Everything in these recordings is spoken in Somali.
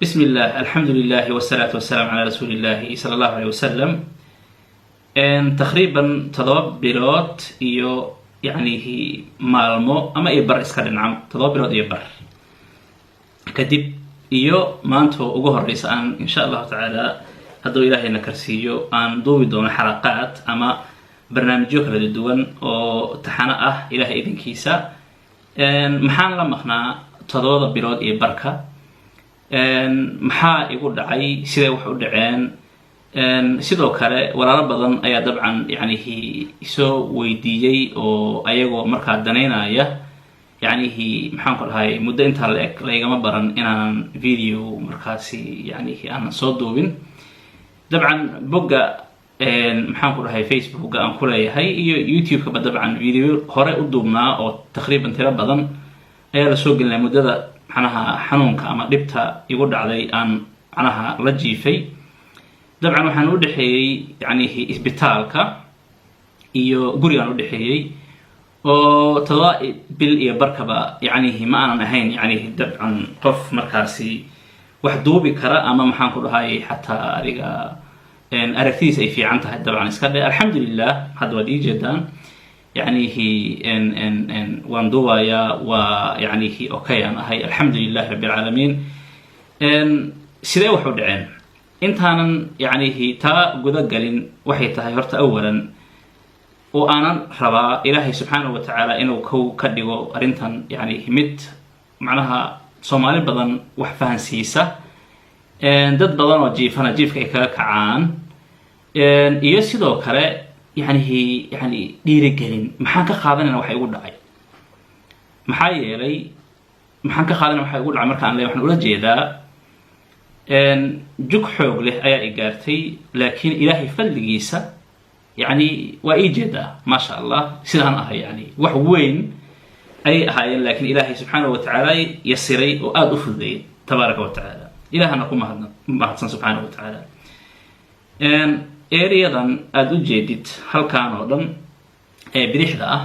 بسم الله الحمد لله والصلاة والسلام على رسول الله صلى الله عليه وسلم. تقريبا تضرب بلوت يعني هي مالمو أما يبر إسكال نعم تضرب بلوت يبر كدب ما أنتو أجوه الرئيس إن شاء الله تعالى هذا إلهي نكرسيو أن دوي دون حلقات أما برنامجيو كلا الدول أو تحنأه إلهي إذن كيسا محان لما خنا تضرب بلوت يبركه maxaa igu dhacay sidee wax u dhaceen sidoo kale walaalo badan ayaa dabcan yacnihi isoo weydiiyey oo ayagoo markaa danaynaya yacnihi maxaan ku dhahay muddo intaa la eg laygama baran inaanan video markaasi yacnihi aanan soo duubin dabcan bogga maxaan ku dhahay facebookga aan ku leeyahay iyo youtube-kaba dabcan video hore u duubnaa oo taqriiban tiro badan ayaa la soo gelinaya muddada macnaha xanuunka ama dhibta igu dhacday aan macnaha la jiifay dabcan waxaan u dhaxeeyay yacnihi isbitaalka iyo gurigaan u dhaxeeyay oo todoba bil iyo barkaba yacnihi ma aanan ahayn yacnihi dabcan qof markaasi wax duubi kara ama maxaan ku dhahay xataa adiga aragtidiisa ay fiican tahay dabcan iska dhe alxamdulilah hadda waad ii jeedaan يعنيه وان دوايا ويعنيه اوكي انا هي الحمد لله رب العالمين سيده وحو دحين انتان يعنيه تا غدا غلين waxay tahay horta awalan oo aanan raba ilaahay subhanahu wa ta'ala inuu ka dhigo arintan yani mid macnaha Soomaali badan wax fahansiisa dad badan oo jiifka ay kaga kacaan iyo sidoo kale يعني ديري قلين محان كخاذنا وحي يقول دعي محايا لي محان كخاذنا وحي يقول عمر كان لي وحن أولا جيدا جوك حوق له أيا إيقارتي لكن إلهي فلقيسة يعني وإيجدا ما شاء الله سيدان أهي يعني وحوين أي أهي لكن إلهي سبحانه وتعالى يسري وآد أفضي تبارك وتعالى إلهنا نقوم مهدسان سبحانه وتعالى ereyadan aad u jeedid halkaan oo dhan ee bidixda ah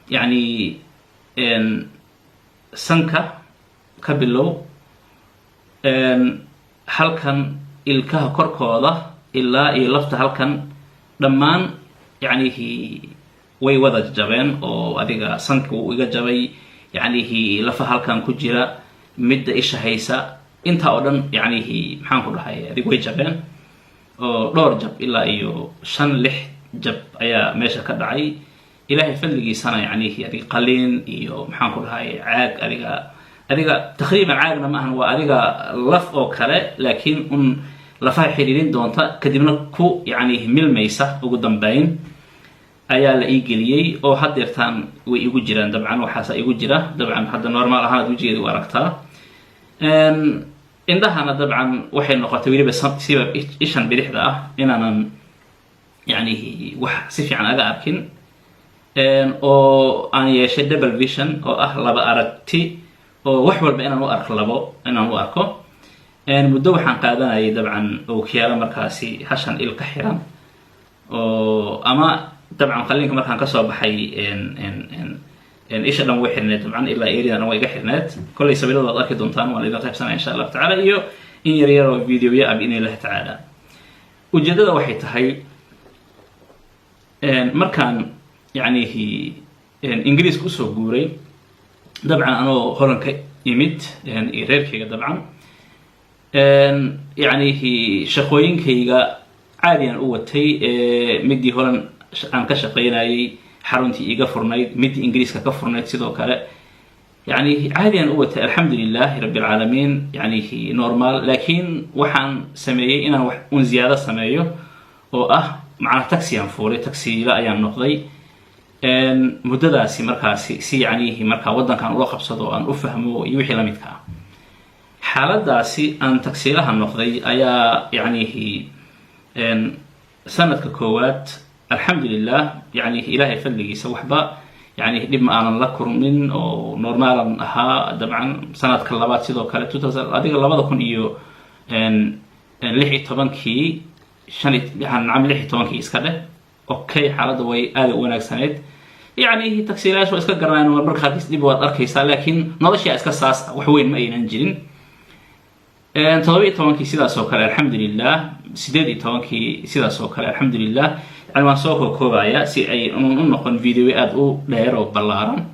yani sanka ka bilow halkan ilkaha korkooda ilaa iyo lafta halkan dhammaan yacnihi way wada jabeen oo adiga sanka uu iga jabay yacnihi lafa halkan ku jira midda isha haysa intaa oo dhan yacnihi maxaan ku dhahay adig way jabeen oo dhowr jab ilaa iyo 5-6 jab ayaa meesha ka dhacay ilaahay fadligiisana yacnihi adiga qaliin iyo maxaan ku dhahay caag adiga taqriiban caagna maahan waa adiga laf oo kale laakiin lafaha xiriirin doonta kadibna ku yacnihi milmaysa ugu dambeyn ayaa la ii geliyey oo haddeertaan way igu jiraan dabcan waxaasa igu jira dabcan hadda normaal ahaan aad ujeedi u aragtaa indhahana dabcan waxay noqotay weliba siba ishan bidixda ah inaanan yacnihi wax si fiican aga arkin oo aan yeeshay double vision oo ah laba aragti oo wax walba inaan u arko muddo waxaan qaadanayay dabcan ookiyaalo markaasi hashan il ka xiran oo ama dabcan qalliinka markaan kasoo baxay isha dhan way xirneed dabcan ilaa eriyadan way iga xirneed kollay sawirada waad arki doontaan waan idin qaybsanaya insha allah tacaala iyo in yar oo videoya ab inay ilahi tacaala ujeedada waxay tahay markaan yacnihi ingiriiska usoo guuray dabcan anoo holanka imid iyo reerkayga dabcan yacnihi shaqooyinkayga caadiyan u watay midii holan aan ka shaqaynayay xaruntii iga furnayd midii ingiriiska ka furnayd sidoo kale يعني عادي أن أقول الحمد لله رب العالمين يعني هي نورمال لكن وحن سميه إنا زيادة سميه معنا تاكسي أنفوري تاكسي لا أيام نقضي مدة سي مركاسي سي يعني هي مركا ودن كان الله قبصده أن أفهمه يوحي لميتك حالة داسي أن تاكسي لها النقضي أيا يعني هي سنة ككوات الحمد لله يعني إلهي فلقي سوحبا يعني لما أنا لكر من أو نورمالا ها طبعا سنة كلابات سيدو كلا 2000 أديك اللبضة كون إيو لحي طبانكي شانت هنعمل لحي طبانكي إسكاده أوكي حالة وي آذي وناك سنة يعني هي تكسيلاش وإسكا قرنان ومربرك هاتيس دي بواد أركيسا لكن نضشي إسكا ساس وحوين ما أين انجلين toddoba-iyo tobankii sidaas oo kale alxamdulilah, 8 iyo tobankii sidaas oo kale alxamdulilah. yani waan soo koobaya si ay u noqon video aad u dheer oo ballaaran.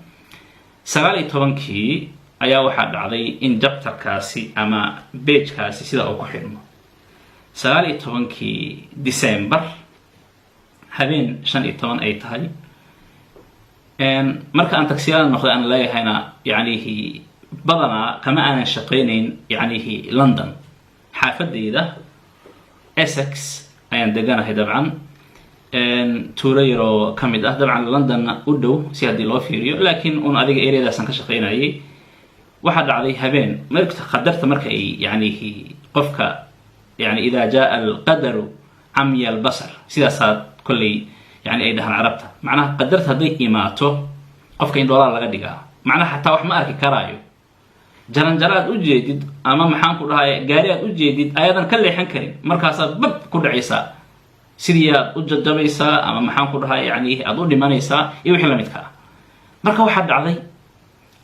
9 iyo tobankii ayaa waxaa dhacday in jabtarkaasi ama pagekaasi sida uu ku xidhmo. 9 iyo tobankii December habeen 5 iyo 10 ay tahay. marka aan tagsiyada noqday aan leeyahayna yani badanaa kama aanan shaqaynayn yani London, xaafadeyda Essex ayaan deganahay dabcan. tuulo yaroo ka mid ah dabcan Londonna u dhow si haddii loo fiiriyo, laakiin un adiga ereadaasaan ka shaqaynayay. waxaa dhacday habeen qadarta marka ay yani qofka yani idaa jaa alqadaru camya albasar, sidaasaa kolley yani ay dhahaan carabta. macnaha qadarta hadday imaato qofka in dhoolaa laga dhigaa, macnaha xataa wax ma arki karaayo. jaranjaro aad u jeedid ama maxaan ku dhahay gaari aad u jeedid ayadan ka leexan karin, markaasaad bab ku dhacaysaa, sidii aad u jajabaysaa ama maxaan ku dhahay yani aad u dhimanaysaa iyo wixii la midka ah. marka waxaa dhacday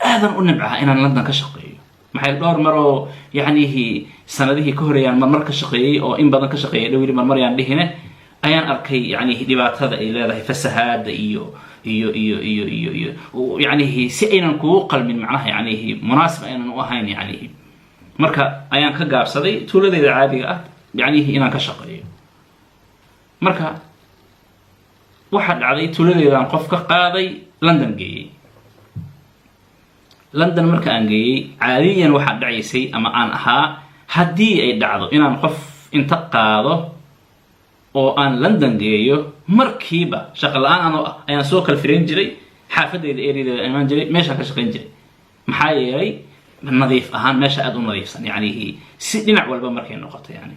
aadan u nimcaha inaan London ka shaqeeyo, maxay dhowr maroo yani sanadihii ka horeeyaan marmar ka shaqeeyay oo in badan ka shaqeeyay dhowri marmar yaan dhihine ayaan arkay yani dhibaatada ay leedahay fasahaada iyo yani si aynan kugu qalmin, macnaha yani munaasib aynan u ahayn yani. marka ayaan ka gaabsaday tuuladeeda caadiga ah yani inaan ka shaqeeyo. marka waxaa dhacday tuuladeedaan qof ka qaaday London geeyey. London marka aan geeyey caadiyan waxaa dhacaysay ama aan ahaa haddii ay dhacdo inaan qof inta qaado oo aan London geeyo, markiiba shaqo la-aan anoo ah ayaan soo kala firan jiray xaafadeyda ereadeeda imaan jiray, meeshaan ka shaqayn jiray. maxaa yeelay nadiif ahaan meesha aad u nadiifsan yani si dhinac walba markay noqoto yani.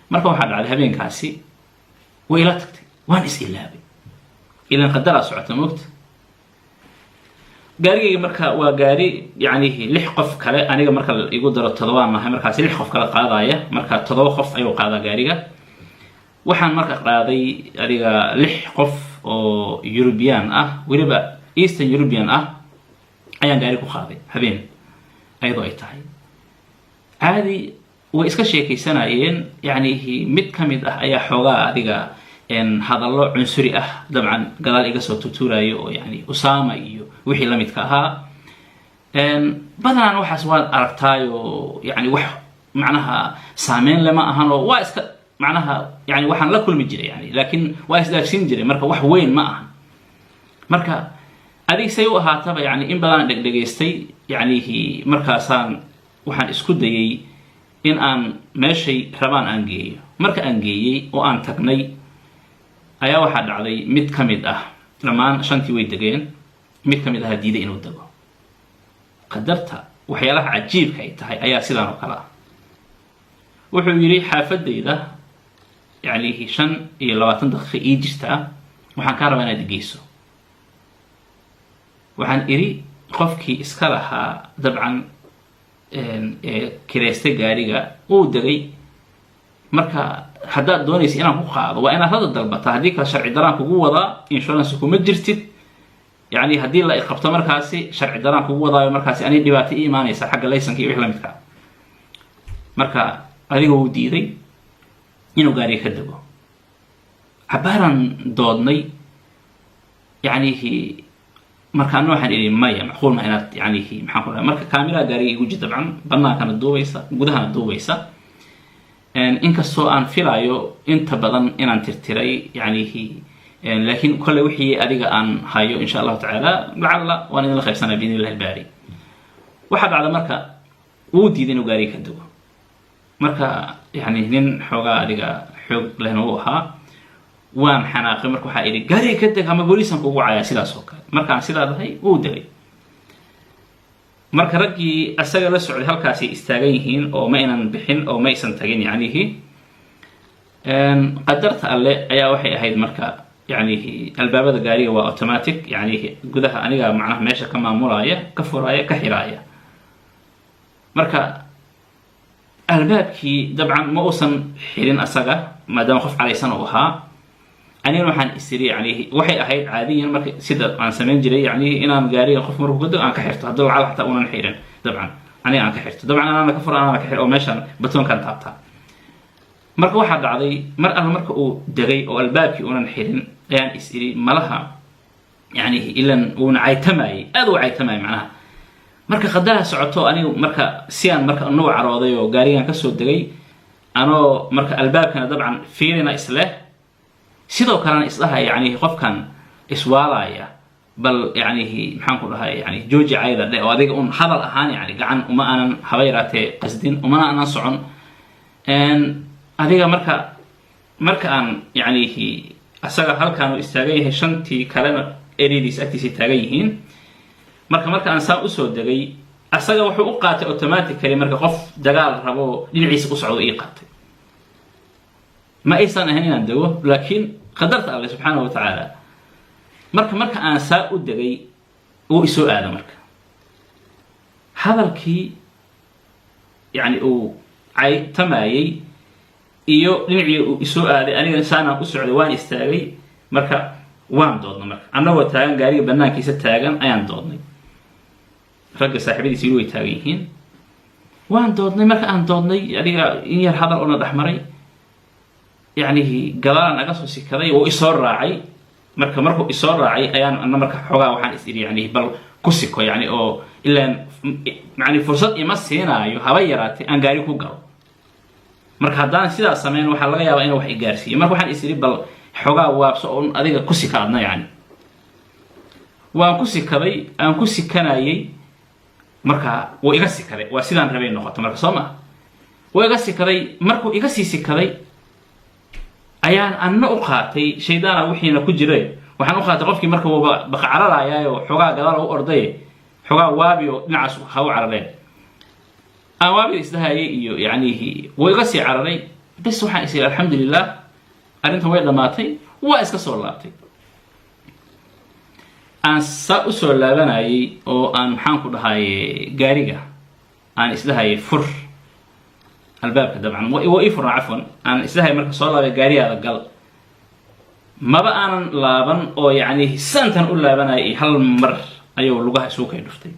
marka waxaa dhacday habeenkaasi way ila tagtay, waan is ilaabay, ilan qadaraa socota moogta. gaarigayga marka waa gaari yani 6 qof kale, aniga marka igu daro 7 aan nahay, markaasi 6 qof kale qaadaya, marka 7 qof ayuu qaadaa gaariga. waxaan marka qaaday adiga 6 qof oo European ah, weliba Eastern European ah ayaan gaari ku qaaday habeen ayadoo ay tahay. caadi way iska sheekaysanayeen yani mid ka mid ah ayaa xoogaa adiga hadallo cunsuri ah dabcan gadaal iga soo tutuurayo oo yani Usama iyo wixii la midka ahaa. badanaan waxaas waad aragtaayo yani wax macnaha saameyn lama ahan oo waa iska macnaha yani waxaan la kulmi jiray yani, laakiin waa isdaafsin jiray, marka wax weyn ma ahan. marka adig say u ahaataba yani in badan dhegdhegaystay yani markaasaan waxaan isku dayay in aan meeshay rabaan aan geeyo. marka aan geeyey oo aan tagnay ayaa waxaa dhacday mid ka mid ah, dhammaan 5tii way degeen, mid ka mid ah diiday inuu dego. qadarta waxyaalaha cajiibka ay tahay ayaa sidaan oo kale ah. wuxuu yidhi xaafadeyda yani 5 iyo 20 daqiiqo ii jirtaa, waxaan kaa rabaa inaad geyso. waxaan iri qofkii iska lahaa dabcan kireystay gaariga uu degay, marka haddaad doonaysa inaan ku qaado waa inaad hada dalbataa, haddii kale sharci daraan kugu wadaa, insurance kuma jirtid yani haddii la iqabto markaasi sharci daraan kugu wadaayo, markaasi ani dhibaato ii imaanaysa xagga laysanka iyo wix la midka. marka adiga wuu diiday inuu gaariga ka dego. cabaaraan doodnay yani markaan waxaan iri maya macquul ma inaad yani maxaan ku dhahay. marka kaamiraha gaariga igu jir dabcan bannaankana duubaysa gudahana duubaysa. inkastoo aan filayo inta badan inaan tirtiray yani laakiin kolley wixii adiga aan hayo insha allahu tacaala lacalla waan idinla qaybsanaa biidni illahi albaari. waxaa dhacda marka wuu diiday inuu gaariga ka dego. marka yani nin xoogaa adiga xoog lehna uu ahaa, waan xanaaqay. marka waxaa idhi gaariga ka deg ama booliisan kugu cayaa, sidaas oo kale. markaan sidaa dahay wuu degay. marka raggii asaga la socday halkaasay istaagan yihiin oo ma aynan bixin oo ma aysan tagin yani qadarta alle ayaa waxay ahayd marka yani albaabada gaariga waa automatic yani gudaha aniga macnaha meesha ka maamulaya, ka furaya, ka xiraaya. marka albaabkii dabcan ma uusan xirin asaga maadaama qof calaysan uu ahaa. anigana waxaan isiri yani waxay ahayd caadiyan marka sida aan samayn jiray yani inaan gaariga qof markuu ka dego aan ka xirto, haddii lacal xataa unan xirin dabcan aniga aan ka xirto dabcan anaana ka furo anaana ka xir oo meeshaan batoonkan taabtaa marka waxaa dhacday mar alla marka uu degay oo albaabkii uunan xirin ayaan is iri malaha yani ilan uuna caytamayay aad u caytamayay macnaha marka qadaha socoto anigu marka si aan marka noo carooday oo gaarigan ka soo degay anoo marka albaabkana dabcan fiirina isleh sidoo kalena isdhaha yani qofkan iswaalaya bal yani maxaan ku dhahay yani jooji cayda dhe oo adiga un hadal ahaan yani gacan uma aanan haba yaraatee qasdin umana aanan socon adiga marka aan yani asaga halkaan uu istaagan yahay shantii kalena erediis agtiisa taagan yihiin marka aan saa usoo degay asaga wuxuu u qaatay automatically marka qof dagaal rabo dhinaciisa u socdo ii qaatay ma aysan ahayn inaan dego laakiin qadarta alle subxaanahu wa tacaala marka aan saa u degay uu isoo aada marka hadalkii yani uu caytamayay iyo dhinacii uu isoo aaday aniga saanaan u socday waan istaagay marka waan doodnay marka annagoo taagan gaariga banaankiisa taagan ayaan doodnay ragga saaxiibadiisi way taagan yihiin waan doodnay marka aan doodnay adiga in yar hadal oo na dhexmaray yani gadaalan naga soo sikaday oo isoo raacay markuu isoo raacay ayaan anna marka xoogaa waxaan is iri yani bal ku siko yani oo ilaan yani fursad ima siinaayo haba yaraatay aan gaari ku galo marka haddaan sidaas samayn waxaa laga yaabaa inuu wax i gaarsiiyo marka waxaan is iri bal xoogaa waabso oo adiga ku sika adna yani waan ku sikaday aan ku sikanayay marka waa iga sikaday waa sidaan rabay noqoto marka soo ma waa iga sikaday markuu iga sii sikaday ayaan anna u qaatay shaydaana wixiina ku jiray waxaan u qaatay qofkii marka uu baqa cararayaayo xoogaa gadaal u orday xoogaa waabiyo dhinacaas ha u carareen aan waabiga isdahayay iyo yani wuu iga sii cararay bas waxaan is iri alxamdulilah arrintan way dhammaatay waa iska soo laabtay aan saa usoo laabanayay oo aan maxaan ku dhahaye gaariga aan isdhahayay fur albaabka dabcan waa ii furna cafwan aan isdhahayay marka soo laabay gaarigaada gal maba aanan laaban oo yani santan u laabanayay hal mar ayuu lugaha isugu kay dhuftay